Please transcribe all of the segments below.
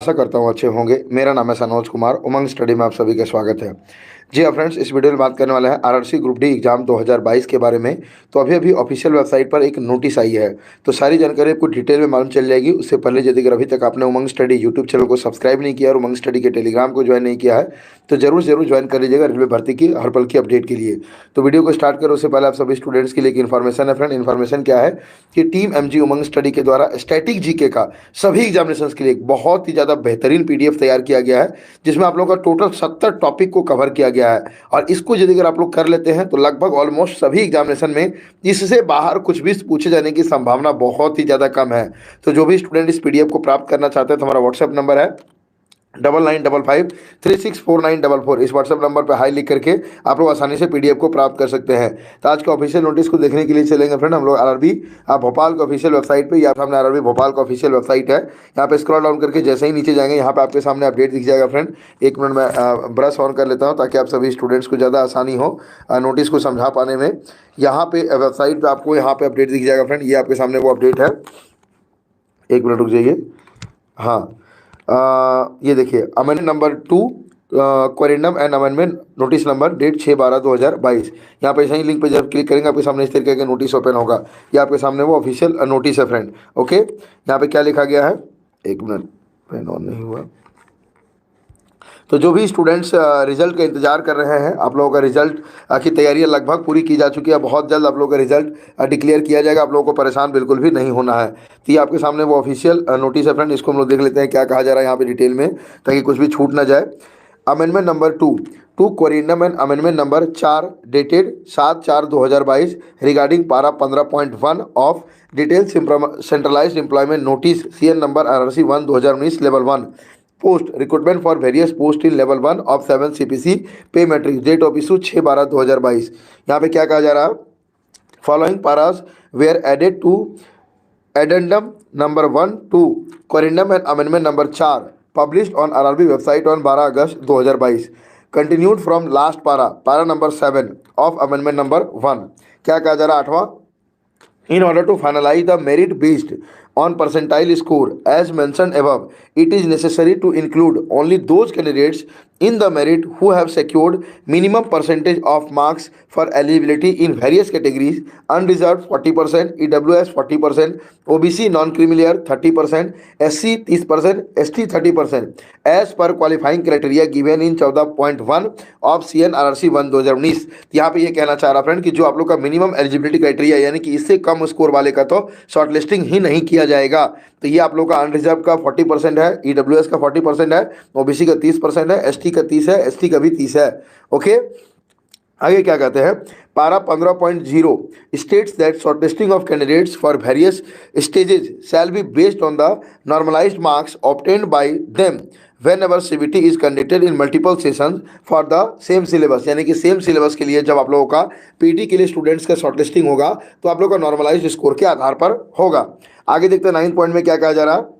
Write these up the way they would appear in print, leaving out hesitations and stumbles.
आशा करता हूँ अच्छे होंगे। मेरा नाम है सनोज कुमार। उमंग स्टडी में आप सभी का स्वागत है। जी हाँ फ्रेंड्स, इस वीडियो में बात करने वाले हैं आरआरसी ग्रुप डी एग्जाम 2022 के बारे में। तो अभी अभी ऑफिशियल वेबसाइट पर एक नोटिस आई है, तो सारी जानकारी आपको डिटेल में मालूम चल जाएगी। उससे पहले यदि अगर अभी तक आपने उमंग स्टडी यूट्यूब चैनल को सब्सक्राइब नहीं किया और उमंग स्टडी के टेलीग्राम को ज्वाइन नहीं किया है, तो जरूर जरूर ज्वाइन कर लीजिएगा रेलवे भर्ती की हर पल की अपडेट के लिए। तो वीडियो को स्टार्ट करो उससे पहले आप सभी स्टूडेंट्स के लिए एक इन्फॉर्मेशन है फ्रेंड। इन्फॉर्मेशन क्या है कि टीम एमजी उमंग स्टडी के द्वारा स्टैटिक जीके का सभी एग्जामिनेशन के लिए एक बहुत ही ज़्यादा बेहतरीन पीडीएफ तैयार किया गया है, जिसमें आप लोगों का टोटल 70 टॉपिक को कवर किया गया है। और इसको यदि अगर आप लोग कर लेते हैं तो लगभग ऑलमोस्ट सभी एग्जामिनेशन में इससे बाहर कुछ भी पूछे जाने की संभावना बहुत ही ज़्यादा कम है। तो जो भी स्टूडेंट इस पीडीएफ को प्राप्त करना चाहते हैं तो हमारा व्हाट्सएप नंबर है 9955364944। इस व्हाट्सएप नंबर पर हाई लिख करके आप लोग आसानी से पीडीएफ को प्राप्त कर सकते हैं। तो आज के ऑफिशियल नोटिस को देखने के लिए चलेंगे फ्रेंड हम लोग आरआरबी भोपाल के ऑफिशियल वेबसाइट पे। या सामने आरआरबी भोपाल का ऑफिशियल वेबसाइट है, यहाँ पे स्क्रॉल डाउन करके जैसे ही नीचे जाएंगे यहाँ पे आपके सामने अपडेट दिख जाएगा फ्रेंड। एक मिनट में ब्रश ऑन कर लेता हूँ ताकि आप सभी स्टूडेंट्स को ज़्यादा आसानी हो नोटिस को समझा पाने में। यहाँ पे वेबसाइट पर आपको यहाँ पे अपडेट दिख जाएगा फ्रेंड। ये आपके सामने वो अपडेट है, एक मिनट रुक जाइए। हाँ, ये देखिए amendment number 2 corrigendum and amendment notice number date 6/12/2022। यहाँ पे सही लिंक पे जब क्लिक करेंगे आपके सामने इस तरीके का नोटिस ओपन होगा। ये आपके सामने वो ऑफिशियल नोटिस है फ्रेंड। ओके, यहाँ पे क्या लिखा गया है, एक मिनट, पेन ऑन नहीं हुआ। तो जो भी स्टूडेंट्स रिजल्ट का इंतजार कर रहे हैं, आप लोगों का रिजल्ट की तैयारियां लगभग पूरी की जा चुकी है। बहुत जल्द आप लोगों का रिजल्ट डिक्लेयर किया जाएगा। आप लोगों को परेशान बिल्कुल भी नहीं होना है। तो ये आपके सामने वो ऑफिशियल नोटिस है फ्रेंड। इसको हम लोग देख लेते हैं क्या कहा जा रहा है यहाँ पे डिटेल में, ताकि कुछ भी छूट ना जाए। Amendment number 2 to corrigendum and amendment number 4 dated 7/4/2022 regarding para 15.1 of detail centralised employment notice CN number RRC 1/2019 level 1 post recruitment for various post in level 1 of 7 CPC pay matrix date of issue 6/12/2022। यहाँ पे क्या कहा जा रहा है, following paras were added to addendum number 1 to corrigendum and amendment number 4 published on RRB website on 12 August 2022 continued from last पारा number 7 of amendment number 1। क्या कहा जा रहा है, 8वां, in order to finalize the merit based on percentile score as mentioned above, it is necessary to include only those candidates in the merit who have secured minimum percentage of marks for eligibility in various categories: unreserved 40%, EWS 40%, OBC non-creamy layer 30%, SC 30%, ST 30%, as per qualifying criteria given in 14.1 of CN RRC 1/2019। यहाँ पे ये कहना चाह रहा friend कि जो आप लोग का मिनिमम एलिजिबिलिटी क्राइटेरिया यानी कि इससे कम स्कोर वाले का तो शॉर्ट लिस्टिंग ही नहीं किया जाएगा। तो ये आप लोग का अनरिजर्व का 40% है, EWS का 40% है, OBC का 30% है, ST का 30 है, ST का भी 30 है। ओके, आगे क्या कहते हैं, para 15.0 states that shortlisting of candidates for various stages shall be based on the normalised marks obtained by them whenever CBT is conducted in multiple sessions for the same syllabus। यानी कि same syllabus के लिए जब आप लोगों का PT के लिए स्टूडेंट्स का शॉर्टलिस्टिंग होगा तो आप लोगों का नॉर्मलाइज्ड स्कोर के आधार पर होगा। आगे देखते हैं 9 पॉइंट में क्या कहा जा रहा है।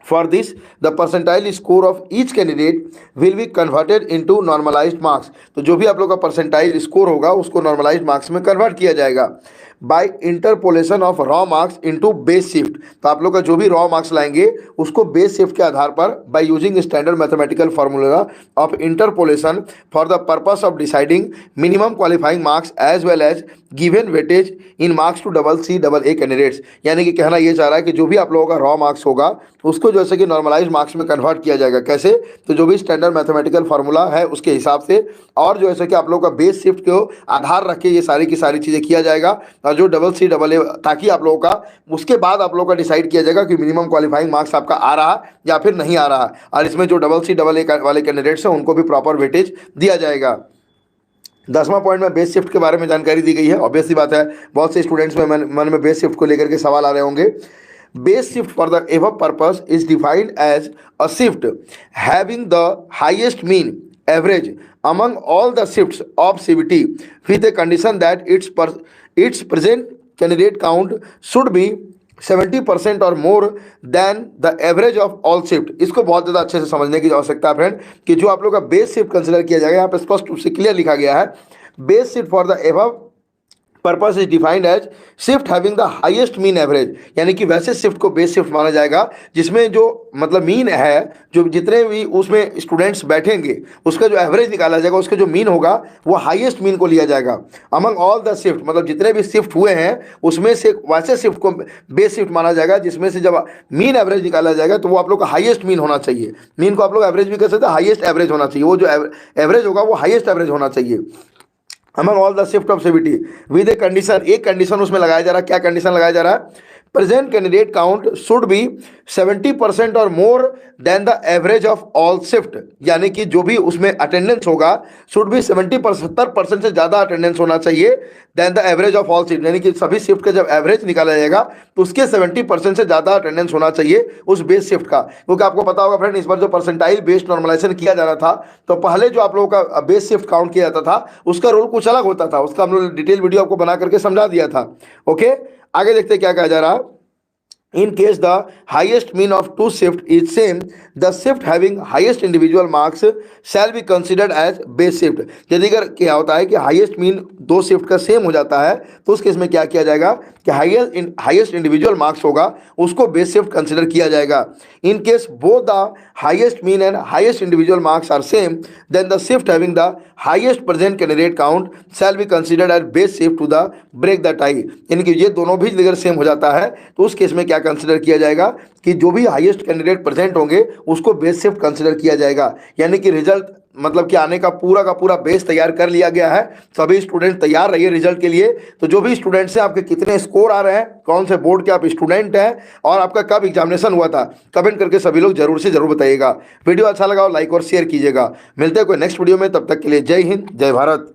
For this, the percentile score of each candidate will be converted into normalized marks। तो जो भी आप लोग का परसेंटाइल स्कोर होगा उसको नॉर्मलाइज्ड मार्क्स में कन्वर्ट किया जाएगा by interpolation of raw marks into base shift. तो आप लोग का जो भी रॉ मार्क्स लाएंगे उसको बेस शिफ्ट के आधार पर by using standard mathematical formula of interpolation for the purpose of deciding minimum qualifying marks as well as given weightage in marks to CCA candidates. यानी कि कहना ये चाह रहा है कि जो भी आप लोगों का रॉ मार्क्स होगा उसको जैसे कि नॉर्मलाइज मार्क्स में कन्वर्ट किया जाएगा। कैसे, तो जो भी स्टैंडर्ड मैथमेटिकल फार्मूला है उसके हिसाब से, और जो ऐसे कि आप लोग का बेस शिफ्ट को आधार रख के ये सारी की सारी चीज़ें किया जाएगा। और जो CCA ताकि आप लोगों का उसके बाद आप लोगों का डिसाइड किया जाएगा कि मिनिमम क्वालिफाइंग मार्क्स आपका आ रहा या फिर नहीं आ रहा। और इसमें जो CCA वाले कैंडिडेट्स हैं उनको भी प्रॉपर वेटेज दिया जाएगा। 10वां पॉइंट में बेस शिफ्ट के बारे में जानकारी दी गई है। ऑब्वियस सी बात है, बहुत से स्टूडेंट्स में मन में बेस शिफ्ट को लेकर के सवाल आ रहे होंगे। Base shift for the above purpose is defined as a shift having the highest mean average among all the shifts of CBT with a condition that its present candidate count should be 70% और more than the average of all shift. इसको बहुत ज़्यादा अच्छे से समझने की आवश्यकता है फ्रेंड कि जो आप लोग का बेस शिफ्ट कंसिडर किया जाएगा, यहाँ पे स्पष्ट रूप से क्लियर लिखा गया है, base shift for the above purpose is defined as shift having the highest mean average, यानी कि वैसे शिफ्ट को बेस शिफ्ट माना जाएगा जिसमें जो मतलब मीन है, जो जितने भी उसमें स्टूडेंट्स बैठेंगे उसका जो एवरेज निकाला जाएगा, उसका जो मीन होगा वो हाईएस्ट मीन को लिया जाएगा अमंग ऑल द शिफ्ट, मतलब जितने भी शिफ्ट हुए हैं उसमें से वैसे शिफ्ट को बेस शिफ्ट माना जाएगा जिसमें से जब मीन एवरेज निकाला जाएगा तो वो आप लोग का हाईएस्ट मीन होना चाहिए। मीन को आप लोग एवरेज भी कर सकते हैं, हाईएस्ट एवरेज होना चाहिए, वो जो एवरेज होगा वो हाईएस्ट एवरेज होना चाहिए among all the shift of CVT with a condition। एक कंडीशन उसमें लगाया जा रहा है, क्या कंडीशन लगाया जा रहा है? Present candidate count should be 70% और more than the average of all shift, यानी कि जो भी उसमें अटेंडेंस होगा शुड बी 70% से ज़्यादा अटेंडेंस होना चाहिए then the average of all shift, यानी कि सभी शिफ्ट का जब एवरेज निकाला जाएगा तो उसके 70% से ज़्यादा अटेंडेंस होना चाहिए उस बेस शिफ्ट का। क्योंकि आपको पता होगा फ्रेंड, इस बार जो परसेंटाइल बेस्ड नॉर्मलाइजेशन किया जा रहा था तो पहले जो आप लोगों का बेस शिफ्ट काउंट किया जाता था उसका रोल कुछ अलग होता था, उसका हम लोग डिटेल वीडियो आपको बना करके समझा दिया था। ओके, आगे देखते क्या कहा जा रहा। In case the highest mean of two shift is same, the shift having highest individual marks shall be considered as base shift। यदि अगर क्या होता है कि हाईएस्ट मीन दो शिफ्ट का सेम हो जाता है तो उस केस में क्या किया जाएगा कि हाईएस्ट इंडिविजुअल मार्क्स होगा उसको बेस शिफ्ट कंसिडर किया जाएगा। In case both the highest mean and highest individual marks are same, then the shift having the highest present candidate count shall be considered as base shift to the break the tie. यानी कि ये दोनों भी अगर same हो जाता है तो उस केस में क्या कंसिडर किया जाएगा कि जो भी हाईएस्ट कैंडिडेट प्रेजेंट होंगे उसको बेस शिफ्ट कंसिडर किया जाएगा। यानी कि रिजल्ट मतलब कि आने का पूरा बेस तैयार कर लिया गया है, सभी स्टूडेंट तैयार रहिए रिजल्ट के लिए। तो जो भी स्टूडेंट्स हैं आपके कितने स्कोर आ रहे हैं, कौन से बोर्ड के आप स्टूडेंट हैं और आपका कब एग्जामिनेशन हुआ था, कमेंट करके सभी लोग जरूर से जरूर बताइएगा। वीडियो अच्छा लगा हो लाइक और शेयर कीजिएगा। मिलते हैं कोई नेक्स्ट वीडियो में, तब तक के लिए जय हिंद जय भारत।